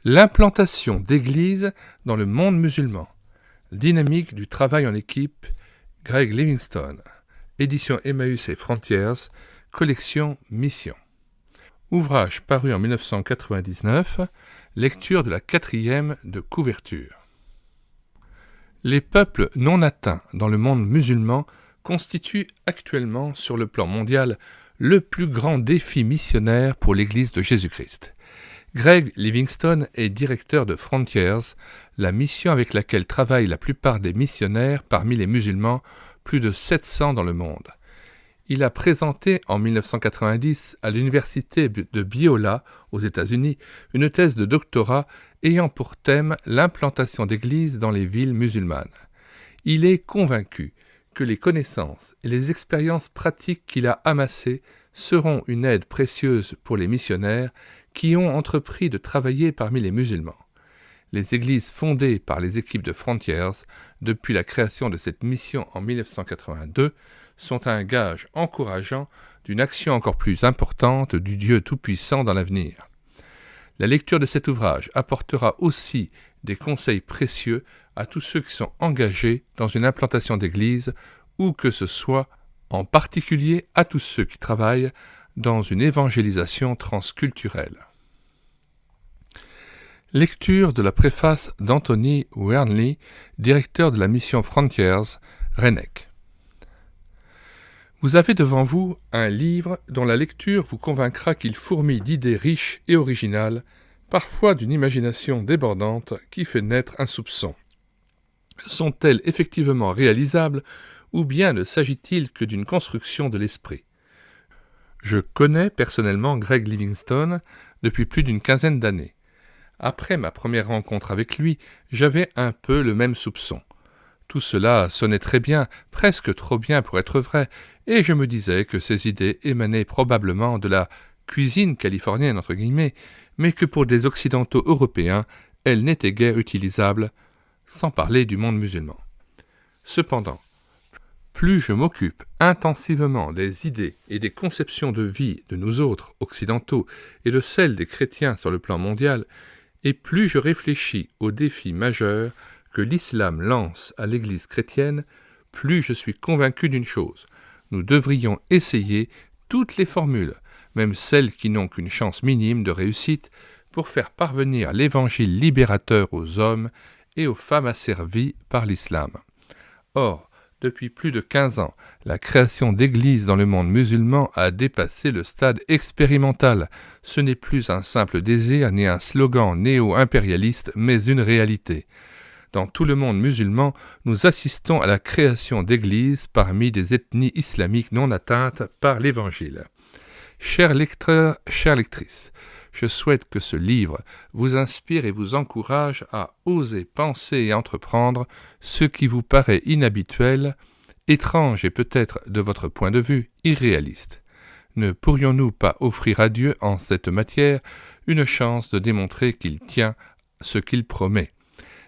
L'implantation d'églises dans le monde musulman. Dynamique du travail en équipe. Greg Livingstone. Édition Emmaüs et Frontiers. Collection Mission. Ouvrage paru en 1999. Lecture de la 4e de couverture. Les peuples non atteints dans le monde musulman constituent actuellement sur le plan mondial le plus grand défi missionnaire pour l'Église de Jésus-Christ. Greg Livingstone est directeur de Frontiers, la mission avec laquelle travaillent la plupart des missionnaires parmi les musulmans, plus de 700 dans le monde. Il a présenté en 1990 à l'université de Biola, aux États-Unis, une thèse de doctorat ayant pour thème l'implantation d'églises dans les villes musulmanes. Il est convaincu que les connaissances et les expériences pratiques qu'il a amassées seront une aide précieuse pour les missionnaires qui ont entrepris de travailler parmi les musulmans. Les églises fondées par les équipes de Frontiers depuis la création de cette mission en 1982 sont un gage encourageant d'une action encore plus importante du Dieu Tout-Puissant dans l'avenir. La lecture de cet ouvrage apportera aussi des conseils précieux à tous ceux qui sont engagés dans une implantation d'église, ou que ce soit en particulier à tous ceux qui travaillent dans une évangélisation transculturelle. Lecture de la préface d'Anthony Wernley, directeur de la mission Frontiers, Rennec. Vous avez devant vous un livre dont la lecture vous convaincra qu'il fourmille d'idées riches et originales, parfois d'une imagination débordante qui fait naître un soupçon. Sont-elles effectivement réalisables, ou bien ne s'agit-il que d'une construction de l'esprit ? Je connais personnellement Greg Livingstone depuis plus d'une quinzaine d'années. Après ma première rencontre avec lui, j'avais un peu le même soupçon. Tout cela sonnait très bien, presque trop bien pour être vrai, et je me disais que ces idées émanaient probablement de la « cuisine californienne » entre guillemets, mais que pour des occidentaux européens, elles n'étaient guère utilisables, sans parler du monde musulman. Cependant, plus je m'occupe intensivement des idées et des conceptions de vie de nous autres occidentaux et de celles des chrétiens sur le plan mondial, et plus je réfléchis aux défis majeurs que l'islam lance à l'Église chrétienne, plus je suis convaincu d'une chose. Nous devrions essayer toutes les formules, même celles qui n'ont qu'une chance minime de réussite, pour faire parvenir l'évangile libérateur aux hommes et aux femmes asservies par l'islam. Or, depuis plus de 15 ans, la création d'églises dans le monde musulman a dépassé le stade expérimental. Ce n'est plus un simple désir ni un slogan néo-impérialiste, mais une réalité. Dans tout le monde musulman, nous assistons à la création d'églises parmi des ethnies islamiques non atteintes par l'Évangile. Chers lecteurs, chères lectrices, je souhaite que ce livre vous inspire et vous encourage à oser penser et entreprendre ce qui vous paraît inhabituel, étrange et peut-être, de votre point de vue, irréaliste. Ne pourrions-nous pas offrir à Dieu, en cette matière, une chance de démontrer qu'il tient ce qu'il promet ?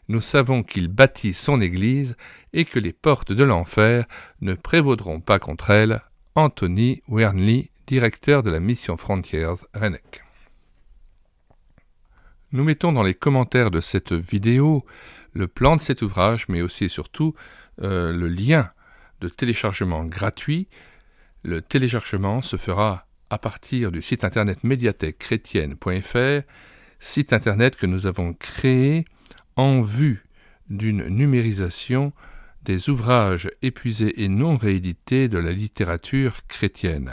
Nous savons qu'il bâtit son Église et que les portes de l'enfer ne prévaudront pas contre elle. Anthony Wernley, directeur de la mission Frontiers, Rennec. Nous mettons dans les commentaires de cette vidéo le plan de cet ouvrage, mais aussi et surtout le lien de téléchargement gratuit. Le téléchargement se fera à partir du site internet médiathèquechrétienne.fr, site internet que nous avons créé en vue d'une numérisation des ouvrages épuisés et non réédités de la littérature chrétienne.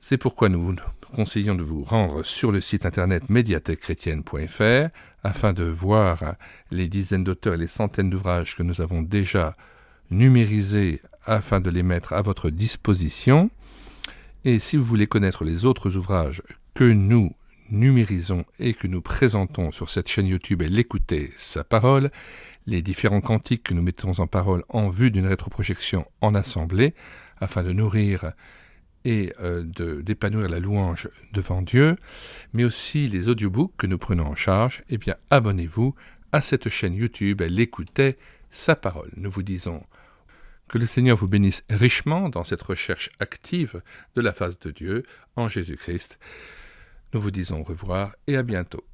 C'est pourquoi nous vous conseillons de vous rendre sur le site internet médiathèquechrétienne.fr afin de voir les dizaines d'auteurs et les centaines d'ouvrages que nous avons déjà numérisés afin de les mettre à votre disposition. Et si vous voulez connaître les autres ouvrages que nous numérisons et que nous présentons sur cette chaîne YouTube et l'écouter sa parole, les différents cantiques que nous mettons en parole en vue d'une rétroprojection en assemblée afin de nourrir et d'épanouir la louange devant Dieu, mais aussi les audiobooks que nous prenons en charge, eh bien abonnez-vous à cette chaîne YouTube, elle écoutait sa parole. Nous vous disons que le Seigneur vous bénisse richement dans cette recherche active de la face de Dieu en Jésus-Christ. Nous vous disons au revoir et à bientôt.